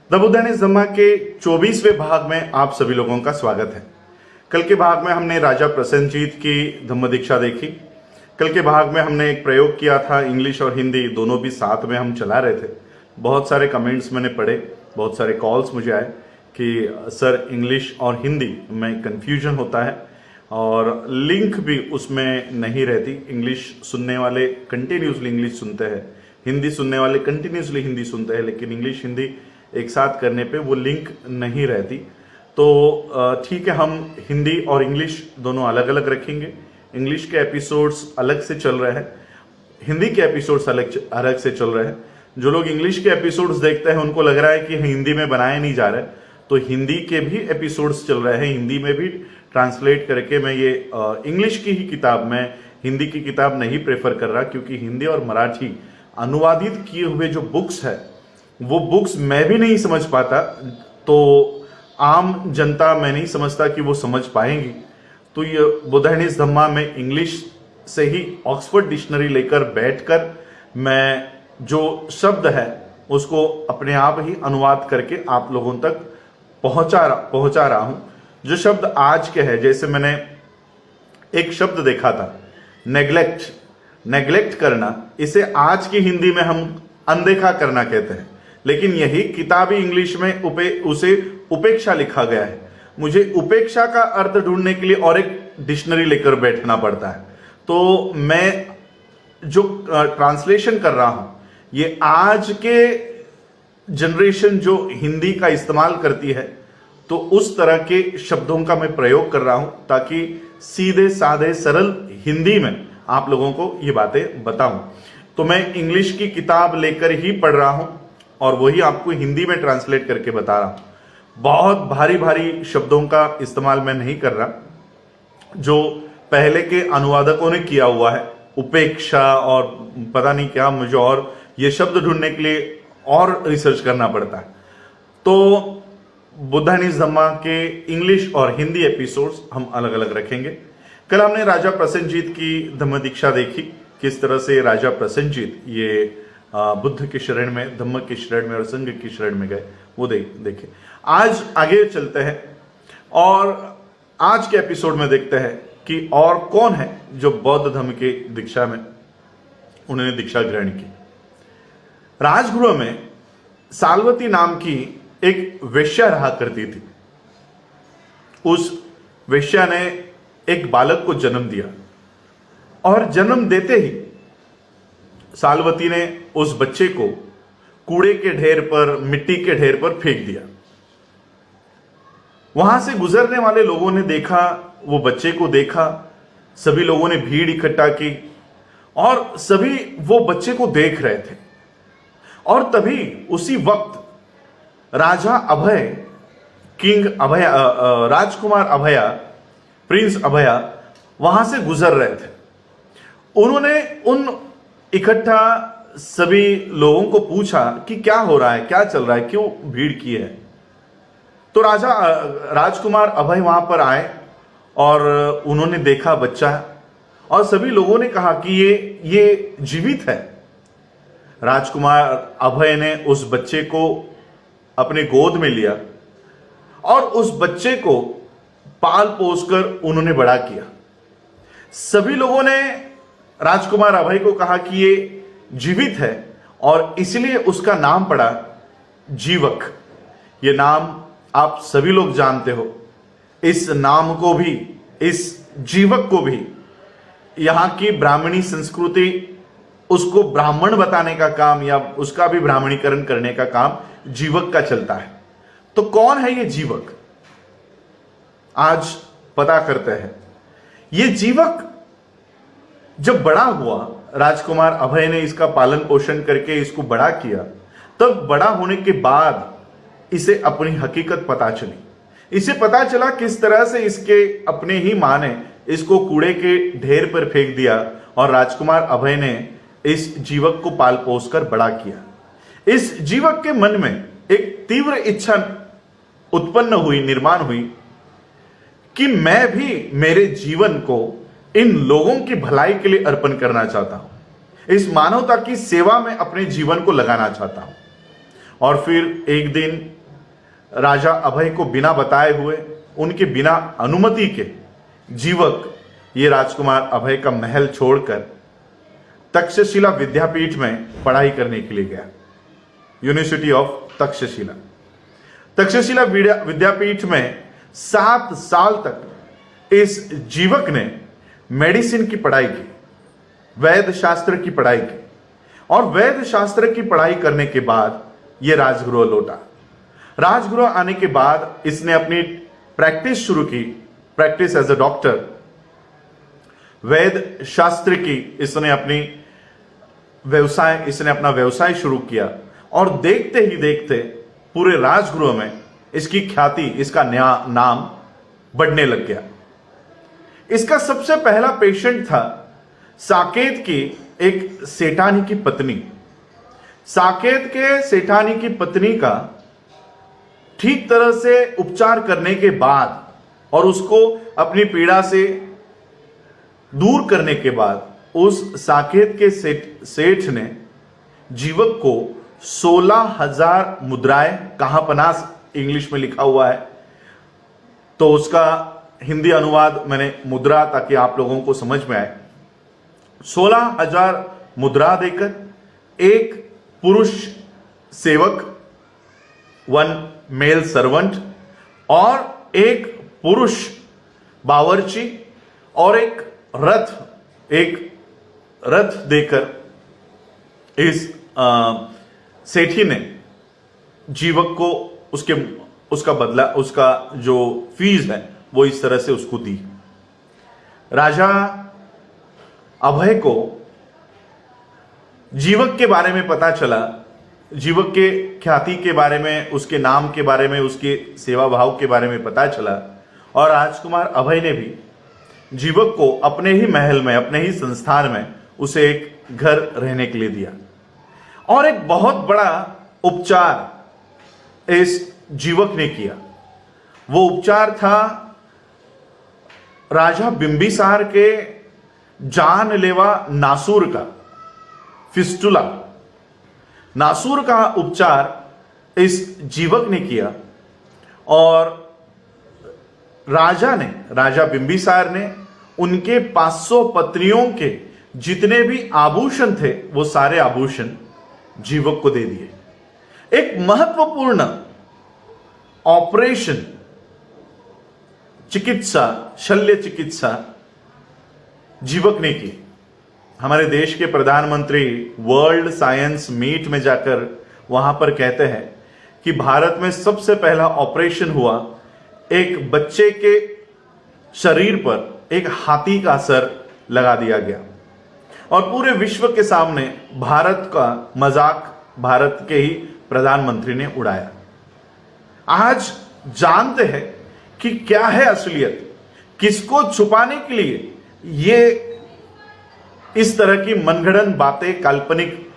The Buddha and his धम्मा के 24वें भाग में आप सभी लोगों का स्वागत है। कल के भाग में हमने राजा प्रसेनजीत की धम्म दीक्षा देखी। कल के भाग में हमने एक प्रयोग किया था, इंग्लिश और हिंदी दोनों भी साथ में हम चला रहे थे। बहुत सारे कमेंट्स मैंने पढ़े, बहुत सारे कॉल्स मुझे आए कि सर इंग्लिश और हिंदी में कन्फ्यूजन होता है और लिंक भी उसमें नहीं रहती। इंग्लिश सुनने वाले कंटिन्यूसली इंग्लिश सुनते हैं, हिंदी सुनने वाले कंटिन्यूसली हिंदी सुनते हैं, लेकिन इंग्लिश हिंदी एक साथ करने पे वो लिंक नहीं रहती। तो ठीक है, हम हिंदी और इंग्लिश दोनों अलग अलग रखेंगे। इंग्लिश के एपिसोड्स अलग से चल रहे हैं, हिंदी के एपिसोड्स अलग से चल रहे हैं। जो लोग इंग्लिश के एपिसोड्स देखते हैं उनको लग रहा है कि हिंदी में बनाए नहीं जा रहे, तो हिंदी के भी एपिसोड्स चल रहे हैं। हिंदी में भी ट्रांसलेट करके मैं ये इंग्लिश की ही किताब, मैं हिंदी की किताब नहीं प्रेफर कर रहा, क्योंकि हिंदी और मराठी अनुवादित किए हुए जो बुक्स है वो बुक्स मैं भी नहीं समझ पाता, तो आम जनता मैं नहीं समझता कि वो समझ पाएंगी। तो ये बुद्ध एंड हिज धम्मा में इंग्लिश से ही ऑक्सफोर्ड डिक्शनरी लेकर बैठकर मैं जो शब्द है उसको अपने आप ही अनुवाद करके आप लोगों तक पहुंचा रहा हूं। जो शब्द आज के है, जैसे मैंने एक शब्द देखा था नेग्लेक्ट करना, इसे आज की हिंदी में हम अनदेखा करना कहते हैं, लेकिन यही किताबी इंग्लिश में उसे उपेक्षा लिखा गया है। मुझे उपेक्षा का अर्थ ढूंढने के लिए और एक डिक्शनरी लेकर बैठना पड़ता है। तो मैं जो ट्रांसलेशन कर रहा हूं ये आज के जनरेशन जो हिंदी का इस्तेमाल करती है, तो उस तरह के शब्दों का मैं प्रयोग कर रहा हूं ताकि सीधे साधे सरल हिंदी में आप लोगों को ये बातें बताऊं। तो मैं इंग्लिश की किताब लेकर ही पढ़ रहा हूं और वही आपको हिंदी में ट्रांसलेट करके बता रहा हूं। बहुत भारी भारी शब्दों का इस्तेमाल मैं नहीं कर रहा, जो पहले के अनुवादकों ने किया हुआ है, उपेक्षा और पता नहीं क्या, मुझे और ये शब्द ढूंढने के लिए और रिसर्च करना पड़ता है। तो बुद्ध एंड हिज धम्मा के इंग्लिश और हिंदी एपिसोड्स हम अलग अलग रखेंगे। कल हमने राजा प्रसेनजीत की धम्म दीक्षा देखी, किस तरह से राजा प्रसेनजीत ये बुद्ध की शरण में, धम्म की शरण में और संघ की शरण में गए, वो देखे। आज आगे चलते हैं और आज के एपिसोड में देखते हैं कि और कौन है जो बौद्ध धर्म की दीक्षा में उन्होंने दीक्षा ग्रहण की। राजगृह में साल्वती नाम की एक वेश्या रहा करती थी। उस वेश्या ने एक बालक को जन्म दिया और जन्म देते ही साल्वती ने उस बच्चे को कूड़े के ढेर पर, मिट्टी के ढेर पर फेंक दिया। वहां से गुजरने वाले लोगों ने देखा, वो बच्चे को देखा, सभी लोगों ने भीड़ इकट्ठा की और सभी वो बच्चे को देख रहे थे। और तभी उसी वक्त राजा अभय, राजकुमार अभया, प्रिंस अभया वहां से गुजर रहे थे। उन्होंने उन इकट्ठा सभी लोगों को पूछा कि क्या हो रहा है, क्या चल रहा है, क्यों भीड़ की है। तो राजकुमार अभय वहां पर आए और उन्होंने देखा बच्चा, और सभी लोगों ने कहा कि ये जीवित है। राजकुमार अभय ने उस बच्चे को अपने गोद में लिया और उस बच्चे को पाल पोस कर उन्होंने बड़ा किया। सभी लोगों ने राजकुमार अभय को कहा कि ये जीवित है और इसलिए उसका नाम पड़ा जीवक। ये नाम आप सभी लोग जानते हो। इस नाम को भी, इस जीवक को भी यहां की ब्राह्मणी संस्कृति उसको ब्राह्मण बताने का काम या उसका भी ब्राह्मणीकरण करने का काम जीवक का चलता है। तो कौन है ये जीवक, आज पता करते हैं। ये जीवक जब बड़ा हुआ, राजकुमार अभय ने इसका पालन पोषण करके इसको बड़ा किया, तब बड़ा होने के बाद इसे अपनी हकीकत पता चली। इसे पता चला किस तरह से इसके अपने ही मां ने इसको कूड़े के ढेर पर फेंक दिया और राजकुमार अभय ने इस जीवक को पाल पोस कर बड़ा किया। इस जीवक के मन में एक तीव्र इच्छा उत्पन्न हुई, निर्माण हुई कि मैं भी मेरे जीवन को इन लोगों की भलाई के लिए अर्पण करना चाहता हूं, इस मानवता की सेवा में अपने जीवन को लगाना चाहता हूं। और फिर एक दिन राजा अभय को बिना बताए हुए, उनके बिना अनुमति के जीवक ये राजकुमार अभय का महल छोड़कर तक्षशिला विद्यापीठ में पढ़ाई करने के लिए गया। University of Takshashila. तक्षशिला विद्यापीठ में 7 साल तक इस जीवक ने मेडिसिन की पढ़ाई की, वैद्य शास्त्र की पढ़ाई की, और वैद्य शास्त्र की पढ़ाई करने के बाद यह राजगृह लौटा। राजगृह आने के बाद इसने अपनी प्रैक्टिस शुरू की, प्रैक्टिस एज अ डॉक्टर। वैद्य शास्त्र की इसने अपना व्यवसाय शुरू किया, और देखते ही देखते पूरे राजगृह में इसकी ख्याति, इसका नाम बढ़ने लग गया। इसका सबसे पहला पेशेंट था साकेत की एक सेठानी की पत्नी। साकेत के सेठानी की पत्नी का ठीक तरह से उपचार करने के बाद और उसको अपनी पीड़ा से दूर करने के बाद उस साकेत के सेठ ने जीवक को 16,000 मुद्राएं, कहां पनास इंग्लिश में लिखा हुआ है, तो उसका हिंदी अनुवाद मैंने मुद्रा ताकि आप लोगों को समझ में आए, 16,000 मुद्रा देकर एक पुरुष सेवक, 1 मेल सर्वेंट, और एक पुरुष बावर्ची और एक रथ देकर इस सेठी ने जीवक को उसका बदला, उसका जो फीस है वो इस तरह से उसको दी। राजा अभय को जीवक के बारे में पता चला, जीवक के ख्याति के बारे में, उसके नाम के बारे में, उसके सेवा भाव के बारे में पता चला, और राजकुमार अभय ने भी जीवक को अपने ही महल में, अपने ही संस्थान में उसे एक घर रहने के लिए दिया। और एक बहुत बड़ा उपचार इस जीवक ने किया। वो उपचार था राजा बिंबिसार के जानलेवा नासूर का, फिस्टुला। नासूर का उपचार इस जीवक ने किया, और राजा बिंबिसार ने उनके 500 पत्नियों के जितने भी आभूषण थे वो सारे आभूषण जीवक को दे दिए। एक महत्वपूर्ण ऑपरेशन, चिकित्सा, शल्य चिकित्सा जीवक ने की। हमारे देश के प्रधानमंत्री वर्ल्ड साइंस मीट में जाकर वहां पर कहते हैं कि भारत में सबसे पहला ऑपरेशन हुआ, एक बच्चे के शरीर पर एक हाथी का सर लगा दिया गया, और पूरे विश्व के सामने भारत का मजाक भारत के ही प्रधानमंत्री ने उड़ाया। आज जानते हैं कि क्या है असलियत, किसको छुपाने के लिए ये इस तरह की मनगढ़ंत बातें, काल्पनिक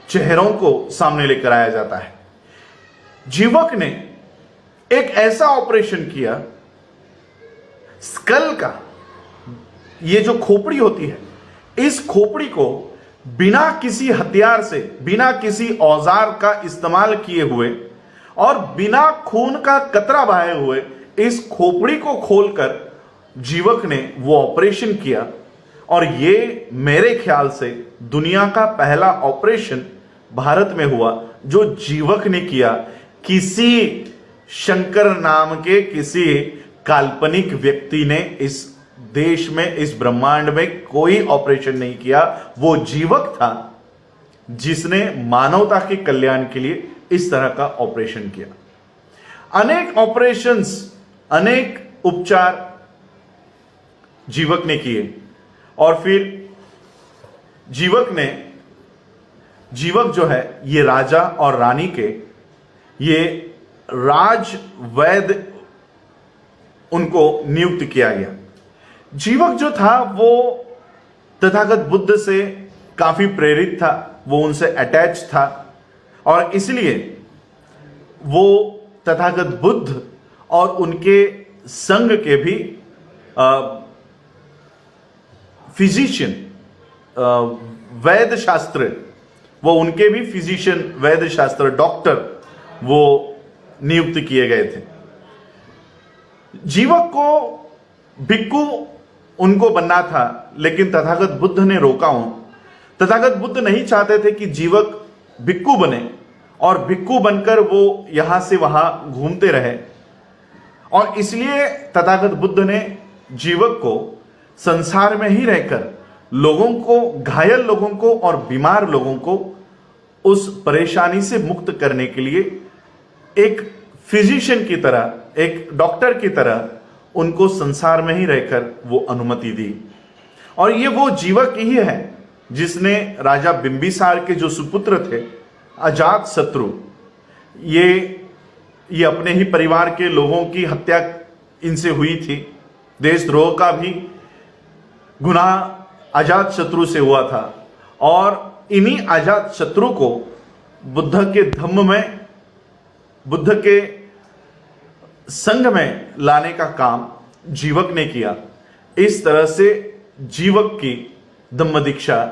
चेहरों को सामने लेकर आया जाता है। जीवक ने एक ऐसा ऑपरेशन किया, स्कल का, ये जो खोपड़ी होती है, इस खोपड़ी को बिना किसी हथियार से, बिना किसी औजार का इस्तेमाल किए हुए और बिना खून का कतरा बहाए हुए इस खोपड़ी को खोलकर जीवक ने वो ऑपरेशन किया। और ये मेरे ख्याल से दुनिया का पहला ऑपरेशन भारत में हुआ जो जीवक ने किया। किसी शंकर नाम के किसी काल्पनिक व्यक्ति ने इस देश में, इस ब्रह्मांड में कोई ऑपरेशन नहीं किया। वो जीवक था जिसने मानवता के कल्याण के लिए इस तरह का ऑपरेशन किया। अनेक ऑपरेशंस, अनेक उपचार जीवक ने किए, और फिर जीवक जो है ये राजा और रानी के ये राज वैद्य उनको नियुक्त किया गया। जीवक जो था वो तथागत बुद्ध से काफी प्रेरित था, वो उनसे अटैच था, और इसलिए वो तथागत बुद्ध और उनके संघ के भी फिजिशियन, वैद्य शास्त्र, वो उनके भी फिजिशियन, वैद्य शास्त्र, डॉक्टर वो नियुक्त किए गए थे। जीवक को भिक्खु उनको बनना था, लेकिन तथागत बुद्ध ने रोका उन। तथागत बुद्ध नहीं चाहते थे कि जीवक भिक्खु बने और भिक्खु बनकर वो यहां से वहां घूमते रहे, और इसलिए तथागत बुद्ध ने जीवक को संसार में ही रहकर लोगों को, घायल लोगों को और बीमार लोगों को उस परेशानी से मुक्त करने के लिए एक फिजिशियन की तरह, एक डॉक्टर की तरह उनको संसार में ही रहकर वो अनुमति दी। और ये वो जीवक ही है जिसने राजा बिंबिसार के जो सुपुत्र थे अजात शत्रु, ये अपने ही परिवार के लोगों की हत्या इनसे हुई थी। देशद्रोह का भी गुनाह अजात शत्रु से हुआ था, और इन्हीं अजात शत्रु को बुद्ध के धम्म में, बुद्ध के संघ में लाने का काम जीवक ने किया। इस तरह से जीवक की धम्म दीक्षा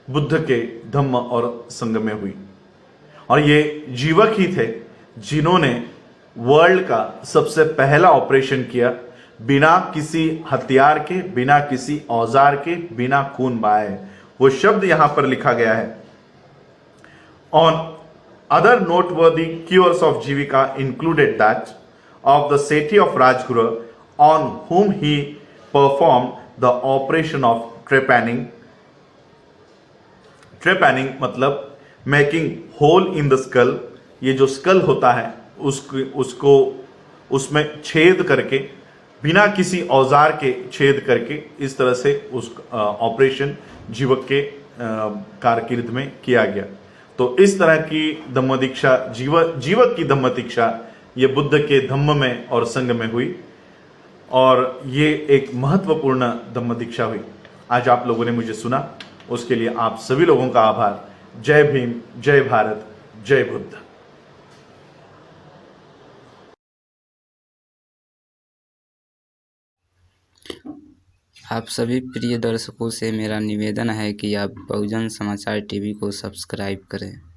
बुद्ध के धम्म और संघ में हुई। और ये जीवक ही थे जिन्होंने वर्ल्ड का सबसे पहला ऑपरेशन किया, बिना किसी हथियार के, बिना किसी औजार के, बिना खून बहाए। वो शब्द यहां पर लिखा गया है, on other noteworthy cures of Jeevika included that of the Sethi of Rajguru, on whom he performed the operation of trepanning. Trepanning मतलब making hole in the skull। ये जो स्कल होता है उसको उसमें छेद करके, बिना किसी औजार के छेद करके, इस तरह से उस ऑपरेशन जीवक के कारकिर्द में किया गया। तो इस तरह की धम्म दीक्षा, जीवक की धम्म दीक्षा ये बुद्ध के धम्म में और संघ में हुई, और ये एक महत्वपूर्ण धम्म दीक्षा हुई। आज आप लोगों ने मुझे सुना, उसके लिए आप सभी लोगों का आभार। जय भीम, जय भारत, जय बुद्ध। आप सभी प्रिय दर्शकों से मेरा निवेदन है कि आप बहुजन समाचार टीवी को सब्सक्राइब करें।